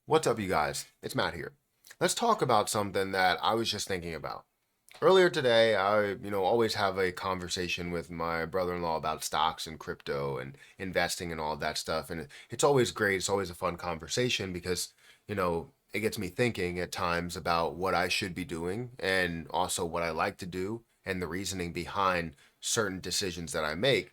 What's up, you guys? It's Matt here. Let's talk about something that I was just thinking about. Earlier today, I always have a conversation with my brother-in-law about stocks and crypto and investing and all of that stuff. And it's always great. It's always a fun conversation because it gets me thinking at times about what I should be doing and also what I like to do and the reasoning behind certain decisions that I make.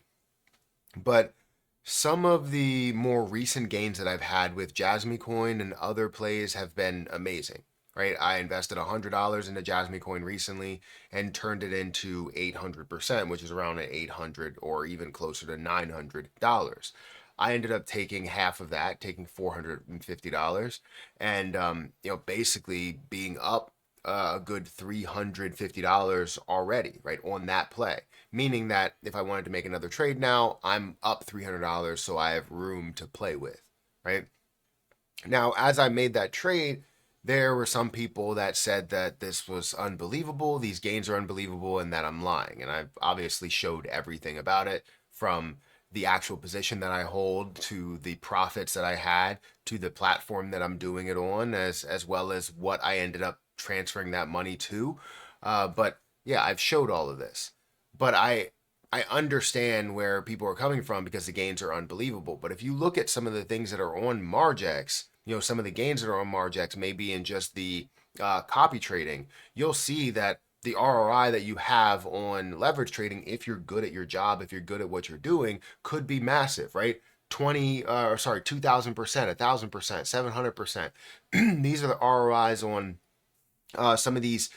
But some of the more recent gains that I've had with Jasmine Coin and other plays have been amazing, right? I invested $100 into Jasmine Coin recently and turned it into 800%, which is around an 800 or even closer to $900. I ended up taking half of that, taking $450, and basically being up a good $350 already, right, on that play. Meaning that if I wanted to make another trade now, I'm up $300, so I have room to play with, right? Now, as I made that trade, there were some people that said that this was unbelievable, these gains are unbelievable, and that I'm lying. And I've obviously showed everything about it, from the actual position that I hold to the profits that I had to the platform that I'm doing it on, as well as what I ended up transferring that money to. But yeah, I've showed all of this. But I understand where people are coming from because the gains are unbelievable. But if you look at some of the things that are on Margex, some of the gains that are on Margex, maybe in just the copy trading, you'll see that the ROI that you have on leverage trading, if you're good at your job, if you're good at what you're doing, could be massive, right? 2,000%, 1,000%, 700%. These are the ROIs on some of these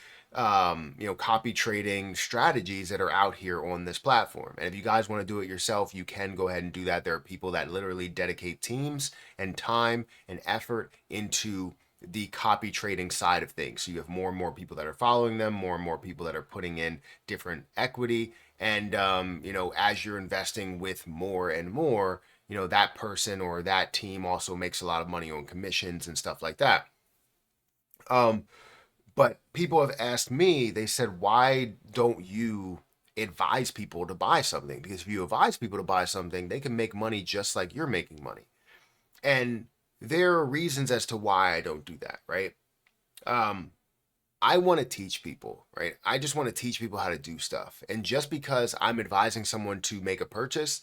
copy trading strategies that are out here on this platform. And if you guys want to do it yourself, you can go ahead and do that. There are people that literally dedicate teams and time and effort into the copy trading side of things. So you have more and more people that are following them, more and more people that are putting in different equity. And, as you're investing with more and more, that person or that team also makes a lot of money on commissions and stuff like that. Um, but people have asked me, they said, why don't you advise people to buy something? Because if you advise people to buy something, they can make money just like you're making money. And there are reasons as to why I don't do that, right? Um, I want to teach people, right? I just want to teach people how to do stuff. And just because I'm advising someone to make a purchase,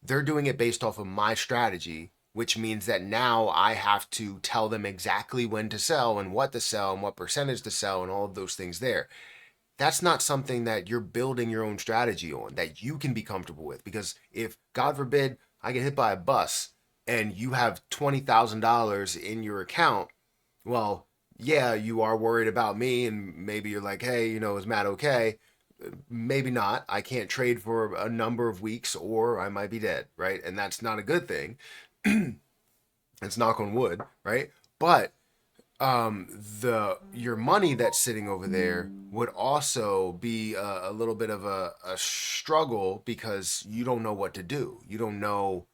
they're doing it based off of my strategy, which means that now I have to tell them exactly when to sell and what to sell and what percentage to sell and all of those things there. That's not something that you're building your own strategy on that you can be comfortable with. Because if, God forbid, I get hit by a bus and you have $20,000 in your account, well, yeah, you are worried about me, and maybe you're like, hey, is Matt okay? Maybe not. I can't trade for a number of weeks, or I might be dead, right? And that's not a good thing. It's knock on wood, right? But the your money that's sitting over there would also be a little bit of a struggle because you don't know what to do. You don't know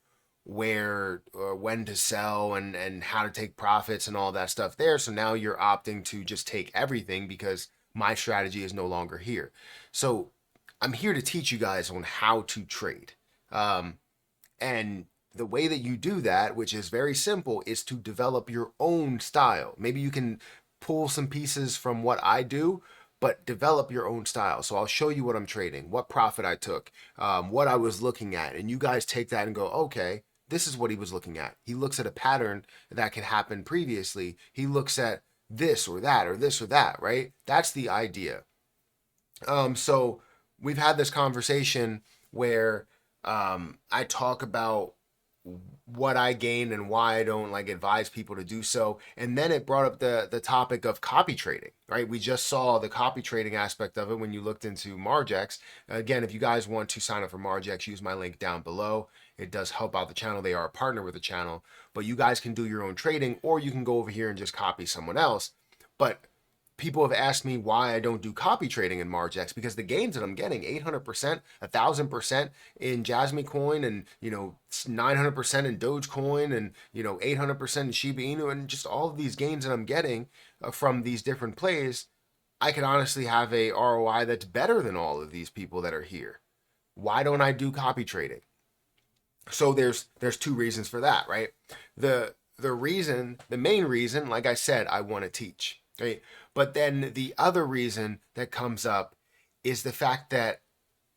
where or when to sell and how to take profits and all that stuff there. So now you're opting to just take everything because my strategy is no longer here. So I'm here to teach you guys on how to trade. And the way that you do that, which is very simple, is to develop your own style. Maybe you can pull some pieces from what I do, but develop your own style. So I'll show you what I'm trading, what profit I took, what I was looking at. And you guys take that and go, okay, this is what he was looking at. He looks at a pattern that can happen previously. He looks at this or that or this or that, right? That's the idea. So we've had this conversation where I talk about what I gain and why I don't like advise people to do so. And then it brought up the topic of copy trading, right? We just saw the copy trading aspect of it when you looked into Margex. Again, if you guys want to sign up for Margex, use my link down below. It does help out the channel. They are a partner with the channel, but you guys can do your own trading, or you can go over here and just copy someone else. But people have asked me why I don't do copy trading in Margex, because the gains that I'm getting, 800%, 1,000% in Jasmine Coin, and 900% in Dogecoin, and 800% in Shiba Inu, and just all of these gains that I'm getting from these different plays, I could honestly have a ROI that's better than all of these people that are here. Why don't I do copy trading? So there's two reasons for that, right? The the main reason, like I said, I want to teach, right? But then the other reason that comes up is the fact that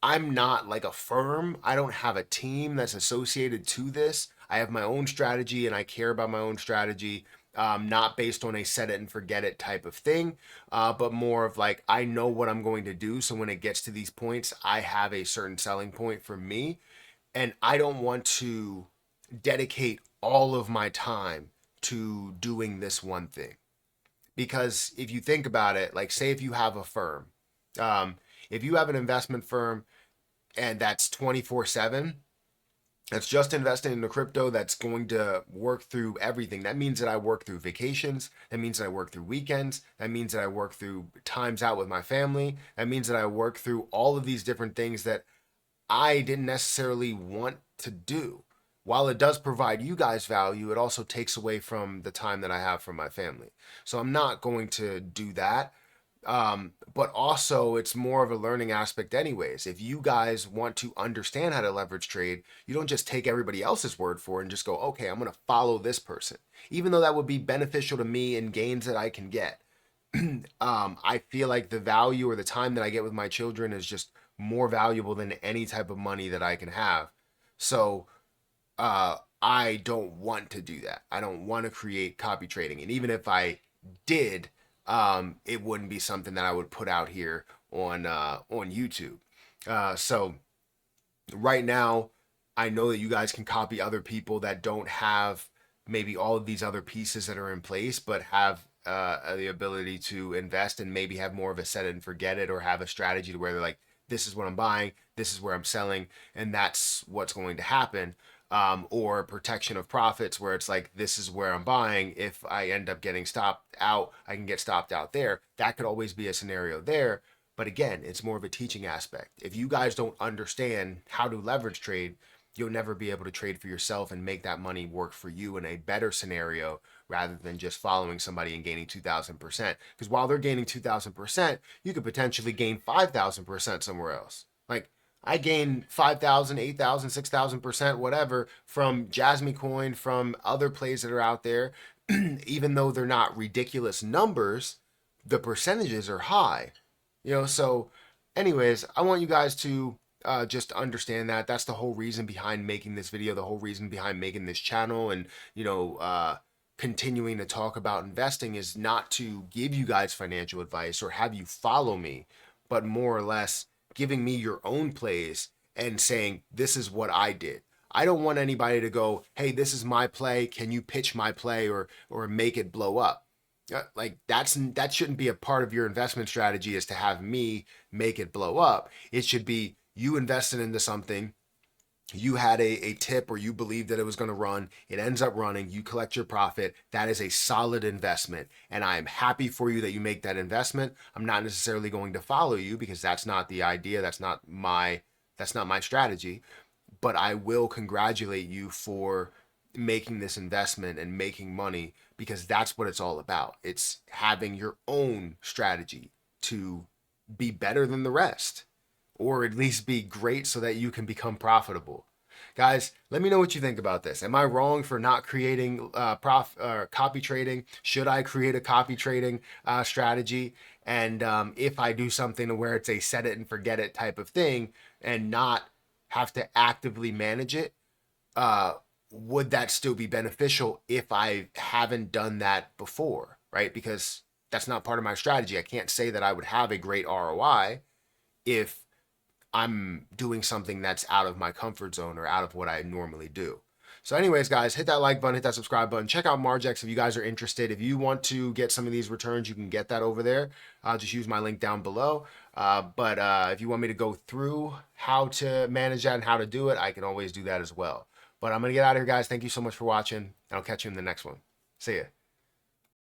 I'm not like a firm. I don't have a team that's associated to this. I have my own strategy and I care about my own strategy, not based on a set it and forget it type of thing, but more of like I know what I'm going to do. So when it gets to these points, I have a certain selling point for me, and I don't want to dedicate all of my time to doing this one thing. Because if you think about it, like say if you have a firm, um, if you have an investment firm and that's 24/7, that's just investing in the crypto, that's going to work through everything. That means that I work through vacations. That means that I work through weekends. That means that I work through times out with my family. That means that I work through all of these different things that I didn't necessarily want to do. While it does provide you guys value, it also takes away from the time that I have for my family. So I'm not going to do that. But also, it's more of a learning aspect, anyways. If you guys want to understand how to leverage trade, you don't just take everybody else's word for it and just go, okay, I'm going to follow this person, even though that would be beneficial to me and gains that I can get. I feel like the value or the time that I get with my children is just more valuable than any type of money that I can have. So I don't want to do that. I don't want to create copy trading. And even if I did, it wouldn't be something that I would put out here on YouTube. So right now, I know that you guys can copy other people that don't have maybe all of these other pieces that are in place, but have the ability to invest and maybe have more of a set it and forget it, or have a strategy to where they're like, this is what I'm buying, this is where I'm selling, and that's what's going to happen. Or protection of profits, where it's like, this is where I'm buying. If I end up getting stopped out, I can get stopped out there. That could always be a scenario there. But again, it's more of a teaching aspect. If you guys don't understand how to leverage trade, you'll never be able to trade for yourself and make that money work for you in a better scenario, rather than just following somebody and gaining 2,000%. Because while they're gaining 2,000%, you could potentially gain 5,000% somewhere else. Like, I gain 5,000, 8,000, 6,000%, whatever, from Jasmine Coin, from other plays that are out there. Even though they're not ridiculous numbers, the percentages are high. So anyways, I want you guys to just understand that that's the whole reason behind making this video, the whole reason behind making this channel, and continuing to talk about investing, is not to give you guys financial advice or have you follow me, but more or less giving me your own plays and saying, this is what I did. I don't want anybody to go, hey, this is my play, can you pitch my play or make it blow up? Like, that shouldn't be a part of your investment strategy, is to have me make it blow up. It should be you invested into something, you had a tip, or you believed that it was going to run, it ends up running, you collect your profit. That is a solid investment, and I am happy for you that you make that investment. I'm not necessarily going to follow you, because that's not the idea, that's not my strategy, but I will congratulate you for making this investment and making money, because that's what it's all about. It's having your own strategy to be better than the rest, or at least be great so that you can become profitable. Guys, let me know what you think about this. Am I wrong for not creating copy trading? Should I create a copy trading strategy? And if I do something to where it's a set it and forget it type of thing, and not have to actively manage it, would that still be beneficial if I haven't done that before, right? Because that's not part of my strategy. I can't say that I would have a great ROI if I'm doing something that's out of my comfort zone or out of what I normally do. So anyways, guys, hit that like button, hit that subscribe button. Check out Margex if you guys are interested. If you want to get some of these returns, you can get that over there. Just use my link down below. But if you want me to go through how to manage that and how to do it, I can always do that as well. But I'm going to get out of here, guys. Thank you so much for watching, and I'll catch you in the next one. See ya.